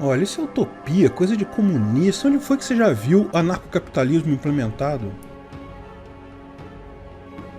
Olha, isso é utopia, coisa de comunista. Onde foi que você já viu anarcocapitalismo implementado?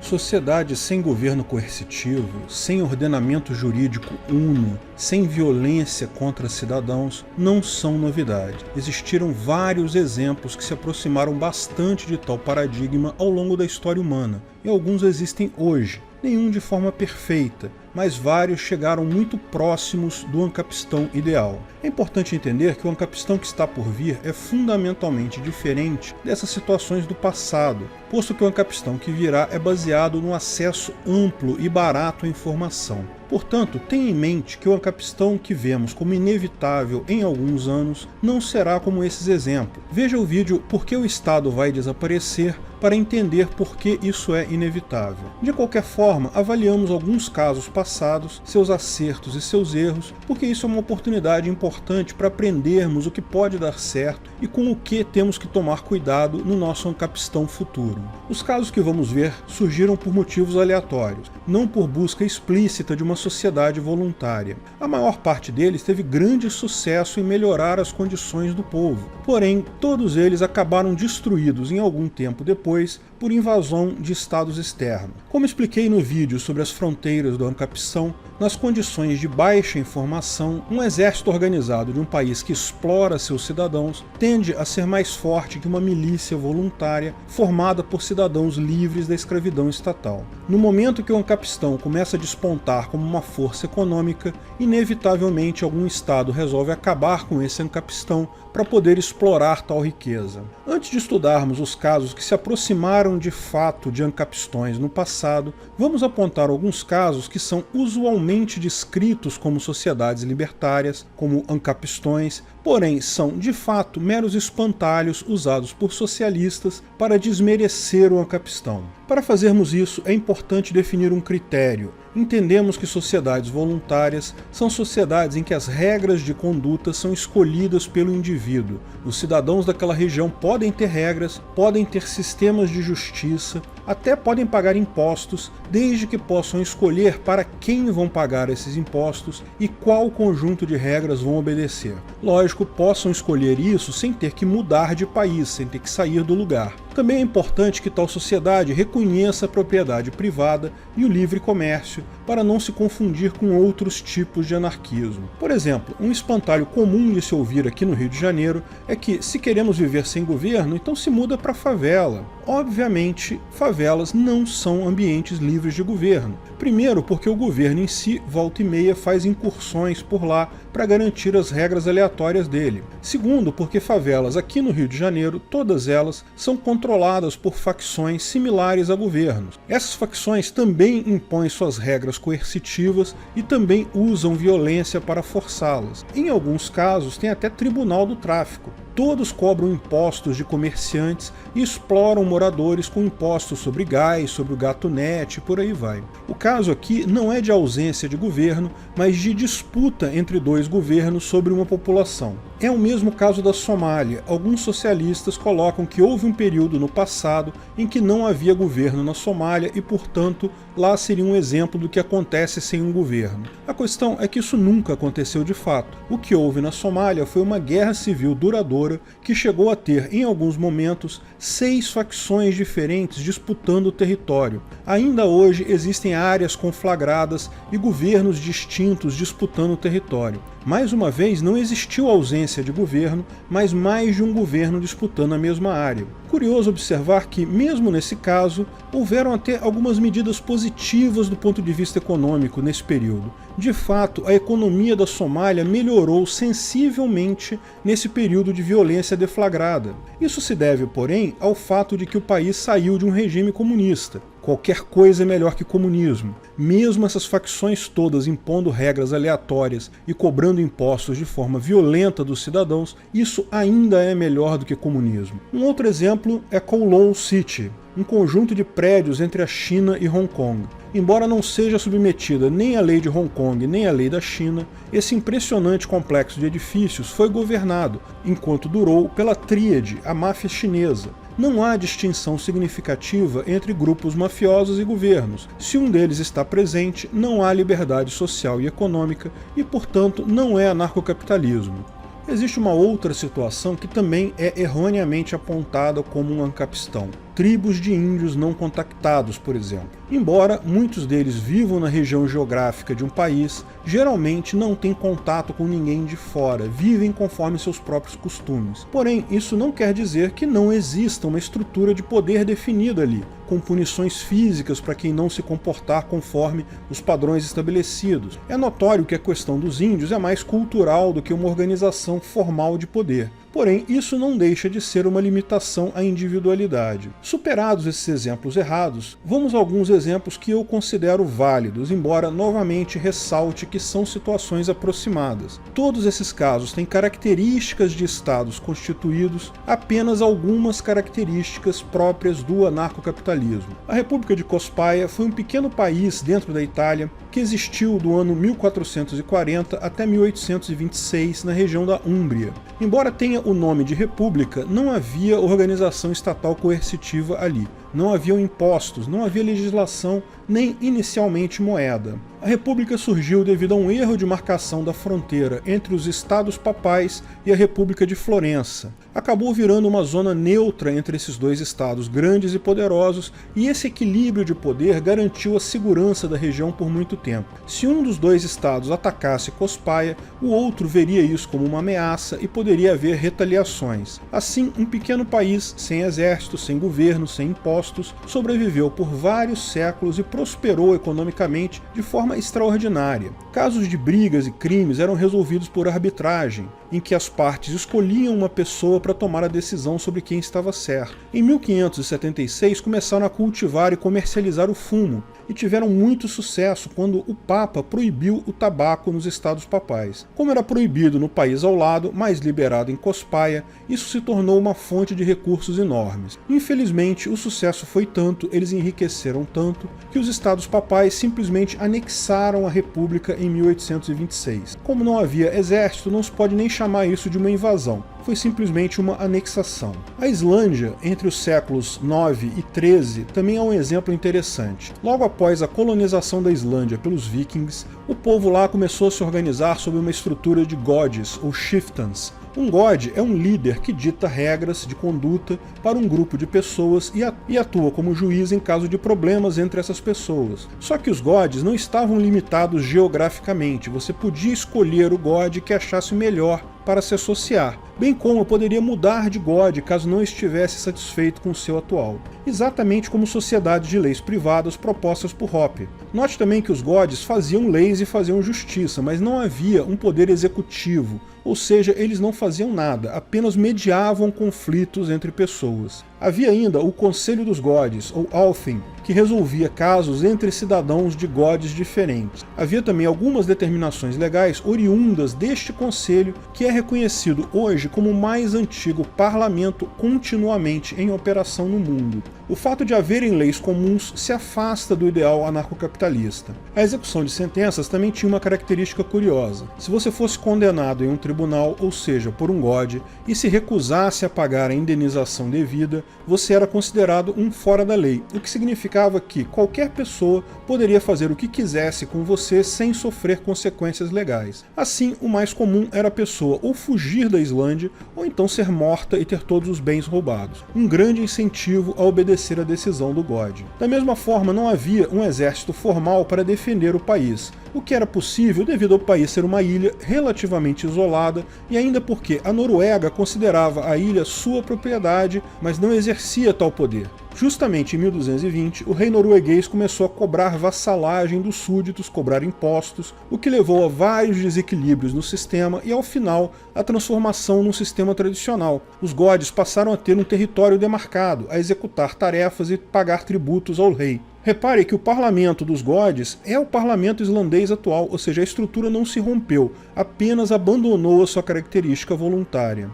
Sociedades sem governo coercitivo, sem ordenamento jurídico uno, sem violência contra cidadãos, não são novidade. Existiram vários exemplos que se aproximaram bastante de tal paradigma ao longo da história humana, e alguns existem hoje. Nenhum de forma perfeita, mas vários chegaram muito próximos do ancapistão ideal. É importante entender que o ancapistão que está por vir é fundamentalmente diferente dessas situações do passado, posto que o ancapistão que virá é baseado no acesso amplo e barato à informação. Portanto, tenha em mente que o ancapistão que vemos como inevitável em alguns anos não será como esses exemplos. Veja o vídeo Por que o Estado vai desaparecer para entender por que isso é inevitável. De qualquer forma, avaliamos alguns casos passados, seus acertos e seus erros, porque isso é uma oportunidade importante para aprendermos o que pode dar certo e com o que temos que tomar cuidado no nosso ancapistão futuro. Os casos que vamos ver surgiram por motivos aleatórios, não por busca explícita de uma sociedade voluntária. A maior parte deles teve grande sucesso em melhorar as condições do povo, porém todos eles acabaram destruídos em algum tempo depois por invasão de estados externos. Como expliquei no vídeo sobre as fronteiras do ancapistão, nas condições de baixa informação, um exército organizado de um país que explora seus cidadãos tende a ser mais forte que uma milícia voluntária formada por cidadãos livres da escravidão estatal. No momento que o ancapistão começa a despontar como uma força econômica, inevitavelmente algum estado resolve acabar com esse ancapistão para poder explorar tal riqueza. Antes de estudarmos os casos que se aproximaram de fato de ancapistões no passado, vamos apontar alguns casos que são usualmente descritos como sociedades libertárias, como ancapistões, porém são de fato meros espantalhos usados por socialistas para desmerecer o ancapistão. Para fazermos isso, é importante definir um critério. Entendemos que sociedades voluntárias são sociedades em que as regras de conduta são escolhidas pelo indivíduo. Os cidadãos daquela região podem ter regras, podem ter sistemas de justiça, até podem pagar impostos, desde que possam escolher para quem vão pagar esses impostos e qual conjunto de regras vão obedecer. Lógico, possam escolher isso sem ter que mudar de país, sem ter que sair do lugar. Também é importante que tal sociedade reconheça a propriedade privada e o livre comércio, para não se confundir com outros tipos de anarquismo. Por exemplo, um espantalho comum de se ouvir aqui no Rio de Janeiro é que, se queremos viver sem governo, então se muda para a favela. Obviamente, favelas não são ambientes livres de governo. Primeiro, porque o governo em si, volta e meia, faz incursões por lá para garantir as regras aleatórias dele. Segundo, porque favelas aqui no Rio de Janeiro, todas elas, são controladas por facções similares a governos. Essas facções também impõem suas regras coercitivas e também usam violência para forçá-las. Em alguns casos, tem até tribunal do tráfico. Todos cobram impostos de comerciantes e exploram moradores com impostos sobre gás, sobre o gatunete e por aí vai. O caso aqui não é de ausência de governo, mas de disputa entre dois governos sobre uma população. É o mesmo caso da Somália. Alguns socialistas colocam que houve um período no passado em que não havia governo na Somália e, portanto, lá seria um exemplo do que acontece sem um governo. A questão é que isso nunca aconteceu de fato. O que houve na Somália foi uma guerra civil duradoura que chegou a ter, em alguns momentos, 6 facções diferentes disputando o território. Ainda hoje existem áreas conflagradas e governos distintos disputando o território. Mais uma vez, não existiu ausência de governo, mas mais de um governo disputando a mesma área. Curioso observar que, mesmo nesse caso, houveram até algumas medidas positivas do ponto de vista econômico nesse período. De fato, a economia da Somália melhorou sensivelmente nesse período de violência deflagrada. Isso se deve, porém, ao fato de que o país saiu de um regime comunista. Qualquer coisa é melhor que comunismo. Mesmo essas facções todas impondo regras aleatórias e cobrando impostos de forma violenta dos cidadãos, isso ainda é melhor do que comunismo. Um outro exemplo é Kowloon City, um conjunto de prédios entre a China e Hong Kong. Embora não seja submetida nem à lei de Hong Kong nem à lei da China, esse impressionante complexo de edifícios foi governado, enquanto durou, pela tríade, a máfia chinesa. Não há distinção significativa entre grupos mafiosos e governos. Se um deles está presente, não há liberdade social e econômica e, portanto, não é anarcocapitalismo. Existe uma outra situação que também é erroneamente apontada como um ancapistão. Tribos de índios não contactados, por exemplo. Embora muitos deles vivam na região geográfica de um país, geralmente não têm contato com ninguém de fora, vivem conforme seus próprios costumes. Porém, isso não quer dizer que não exista uma estrutura de poder definida ali, com punições físicas para quem não se comportar conforme os padrões estabelecidos. É notório que a questão dos índios é mais cultural do que uma organização formal de poder. Porém, isso não deixa de ser uma limitação à individualidade. Superados esses exemplos errados, vamos a alguns exemplos que eu considero válidos, embora novamente ressalte que são situações aproximadas. Todos esses casos têm características de estados constituídos, apenas algumas características próprias do anarcocapitalismo. A República de Cospaia foi um pequeno país dentro da Itália que existiu do ano 1440 até 1826 na região da Úmbria. Embora tenha o nome de república, não havia organização estatal coercitiva ali. Não haviam impostos, não havia legislação, nem inicialmente moeda. A república surgiu devido a um erro de marcação da fronteira entre os estados papais e a República de Florença. Acabou virando uma zona neutra entre esses dois estados grandes e poderosos, e esse equilíbrio de poder garantiu a segurança da região por muito tempo. Se um dos dois estados atacasse Cospaia, o outro veria isso como uma ameaça e poderia haver retaliações. Assim, um pequeno país, sem exército, sem governo, sem impostos, sobreviveu por vários séculos e prosperou economicamente de forma extraordinária. Casos de brigas e crimes eram resolvidos por arbitragem, em que as partes escolhiam uma pessoa para tomar a decisão sobre quem estava certo. Em 1576 começaram a cultivar e comercializar o fumo, e tiveram muito sucesso quando o Papa proibiu o tabaco nos estados papais. Como era proibido no país ao lado, mas liberado em Cospaia, isso se tornou uma fonte de recursos enormes. Infelizmente, o sucesso foi tanto, eles enriqueceram tanto, que os estados papais simplesmente anexaram a república em 1826. Como não havia exército, não se pode nem chamar isso de uma invasão. Foi simplesmente uma anexação. A Islândia, entre os séculos 9 e 13, também é um exemplo interessante. Logo após a colonização da Islândia pelos vikings, o povo lá começou a se organizar sob uma estrutura de gods, ou chieftains. Um god é um líder que dita regras de conduta para um grupo de pessoas e atua como juiz em caso de problemas entre essas pessoas. Só que os gods não estavam limitados geograficamente, você podia escolher o god que achasse melhor para se associar, bem como poderia mudar de god caso não estivesse satisfeito com o seu atual. Exatamente como sociedades de leis privadas propostas por Hoppe. Note também que os gods faziam leis e faziam justiça, mas não havia um poder executivo, ou seja, eles não faziam nada, apenas mediavam conflitos entre pessoas. Havia ainda o Conselho dos Gods, ou Althing, que resolvia casos entre cidadãos de gods diferentes. Havia também algumas determinações legais oriundas deste conselho, que é reconhecido hoje como o mais antigo parlamento continuamente em operação no mundo. O fato de haverem leis comuns se afasta do ideal anarcocapitalista. A execução de sentenças também tinha uma característica curiosa. Se você fosse condenado em um tribunal, ou seja, por um god, e se recusasse a pagar a indenização devida, você era considerado um fora da lei, o que significava que qualquer pessoa poderia fazer o que quisesse com você sem sofrer consequências legais. Assim, o mais comum era a pessoa ou fugir da Islândia, ou então ser morta e ter todos os bens roubados. Um grande incentivo a obedecer a decisão do god. Da mesma forma, não havia um exército formal para defender o país, o que era possível devido ao país ser uma ilha relativamente isolada e ainda porque a Noruega considerava a ilha sua propriedade, mas não exercia tal poder. Justamente em 1220, o rei norueguês começou a cobrar vassalagem dos súditos, cobrar impostos, o que levou a vários desequilíbrios no sistema e, ao final, a transformação num sistema tradicional. Os gods passaram a ter um território demarcado, a executar tarefas e pagar tributos ao rei. Repare que o parlamento dos gods é o parlamento islandês atual, ou seja, a estrutura não se rompeu, apenas abandonou a sua característica voluntária.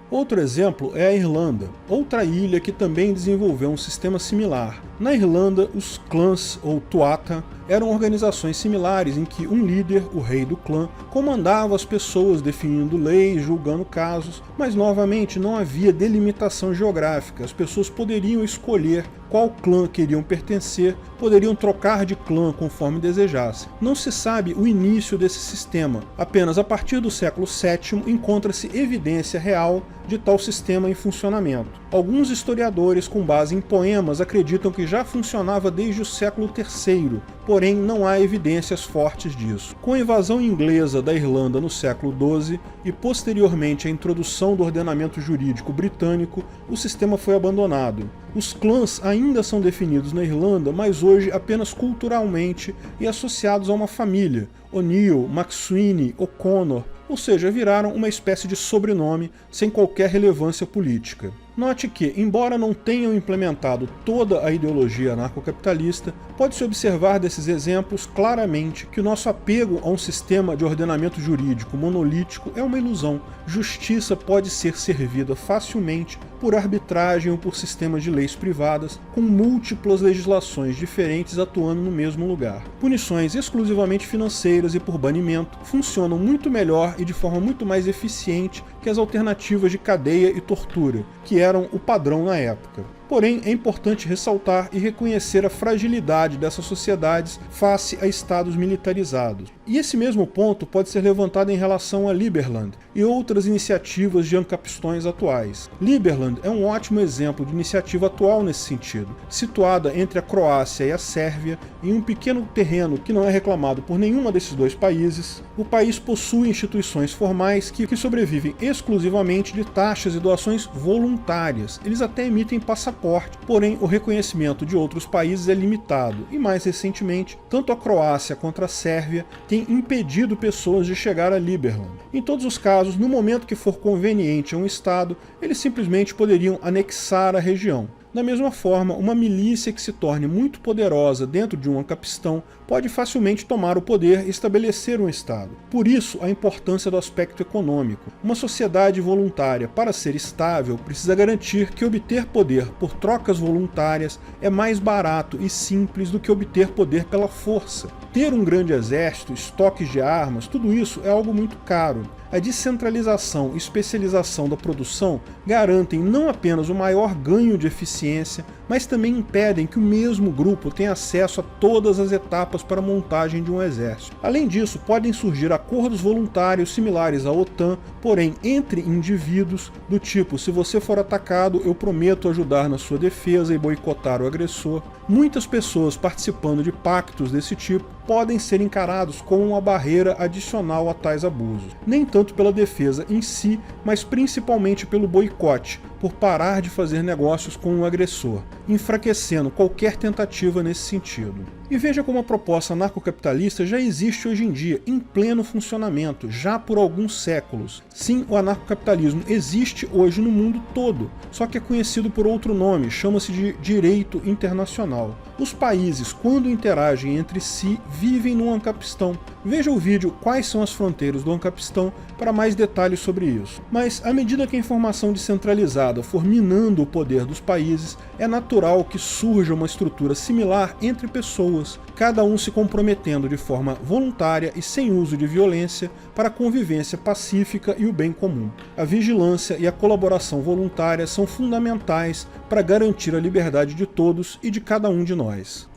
Outro exemplo é a Irlanda, outra ilha que também desenvolveu um sistema similar. Na Irlanda, os clãs, ou tuatha, eram organizações similares em que um líder, o rei do clã, comandava as pessoas definindo leis, julgando casos, mas novamente não havia delimitação geográfica, as pessoas poderiam escolher qual clã queriam pertencer, poderiam trocar de clã conforme desejassem. Não se sabe o início desse sistema, apenas a partir do século VII encontra-se evidência real de tal sistema em funcionamento. Alguns historiadores com base em poemas acreditam que já funcionava desde o século III, porém não há evidências fortes disso. Com a invasão inglesa da Irlanda no século XII e posteriormente a introdução do ordenamento jurídico britânico, o sistema foi abandonado. Os clãs ainda são definidos na Irlanda, mas hoje apenas culturalmente e associados a uma família, O'Neill, MacSweeney, O'Connor, ou seja, viraram uma espécie de sobrenome sem qualquer relevância política. Note que, embora não tenham implementado toda a ideologia anarcocapitalista, pode-se observar desses exemplos claramente que o nosso apego a um sistema de ordenamento jurídico monolítico é uma ilusão. Justiça pode ser servida facilmente por arbitragem ou por sistemas de leis privadas, com múltiplas legislações diferentes atuando no mesmo lugar. Punições exclusivamente financeiras e por banimento funcionam muito melhor e de forma muito mais eficiente que as alternativas de cadeia e tortura, que eram o padrão na época. Porém, é importante ressaltar e reconhecer a fragilidade dessas sociedades face a estados militarizados. E esse mesmo ponto pode ser levantado em relação a Liberland e outras iniciativas de ancapistões atuais. Liberland é um ótimo exemplo de iniciativa atual nesse sentido. Situada entre a Croácia e a Sérvia, em um pequeno terreno que não é reclamado por nenhuma desses dois países, o país possui instituições formais que sobrevivem exclusivamente de taxas e doações voluntárias. Eles até emitem passaporte, porém o reconhecimento de outros países é limitado, e mais recentemente, tanto a Croácia quanto a Sérvia têm impedido pessoas de chegar a Liberland. Em todos os casos, no momento que for conveniente a um Estado, eles simplesmente poderiam anexar a região. Da mesma forma, uma milícia que se torne muito poderosa dentro de um ancapistão pode facilmente tomar o poder e estabelecer um Estado. Por isso, a importância do aspecto econômico. Uma sociedade voluntária, para ser estável, precisa garantir que obter poder por trocas voluntárias é mais barato e simples do que obter poder pela força. Ter um grande exército, estoques de armas, tudo isso é algo muito caro. A descentralização e especialização da produção garantem não apenas o maior ganho de eficiência, mas também impedem que o mesmo grupo tenha acesso a todas as etapas para a montagem de um exército. Além disso, podem surgir acordos voluntários similares à OTAN, porém entre indivíduos, do tipo: se você for atacado, eu prometo ajudar na sua defesa e boicotar o agressor. Muitas pessoas participando de pactos desse tipo podem ser encarados como uma barreira adicional a tais abusos. Nem tanto pela defesa em si, mas principalmente pelo boicote, por parar de fazer negócios com o agressor, enfraquecendo qualquer tentativa nesse sentido. E veja como a proposta anarcocapitalista já existe hoje em dia, em pleno funcionamento, já por alguns séculos. Sim, o anarcocapitalismo existe hoje no mundo todo, só que é conhecido por outro nome, chama-se de direito internacional. Os países, quando interagem entre si, vivem num ancapistão. Veja o vídeo Quais são as fronteiras do ancapistão para mais detalhes sobre isso. Mas, à medida que a informação descentralizada for minando o poder dos países, é natural que surja uma estrutura similar entre pessoas, cada um se comprometendo de forma voluntária e sem uso de violência para a convivência pacífica e o bem comum. A vigilância e a colaboração voluntária são fundamentais para garantir a liberdade de todos e de cada um de nós.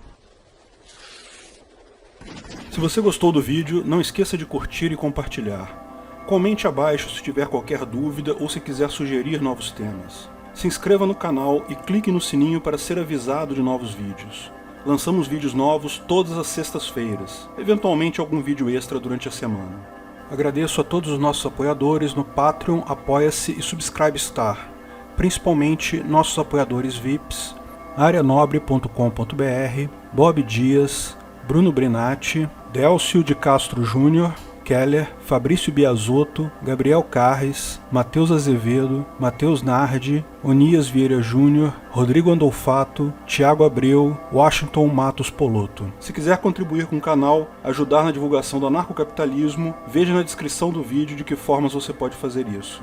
Se você gostou do vídeo, não esqueça de curtir e compartilhar. Comente abaixo se tiver qualquer dúvida ou se quiser sugerir novos temas. Se inscreva no canal e clique no sininho para ser avisado de novos vídeos. Lançamos vídeos novos todas as sextas-feiras, eventualmente algum vídeo extra durante a semana. Agradeço a todos os nossos apoiadores no Patreon, Apoia-se e Subscribe Star, principalmente nossos apoiadores VIPs, areanobre.com.br, Bob Dias, Bruno Brinatti, Delcio de Castro Júnior, Keller, Fabrício Biasotto, Gabriel Carres, Matheus Azevedo, Matheus Nardi, Onias Vieira Júnior, Rodrigo Andolfato, Thiago Abreu, Washington Matos Poloto. Se quiser contribuir com o canal, ajudar na divulgação do anarcocapitalismo, veja na descrição do vídeo de que formas você pode fazer isso.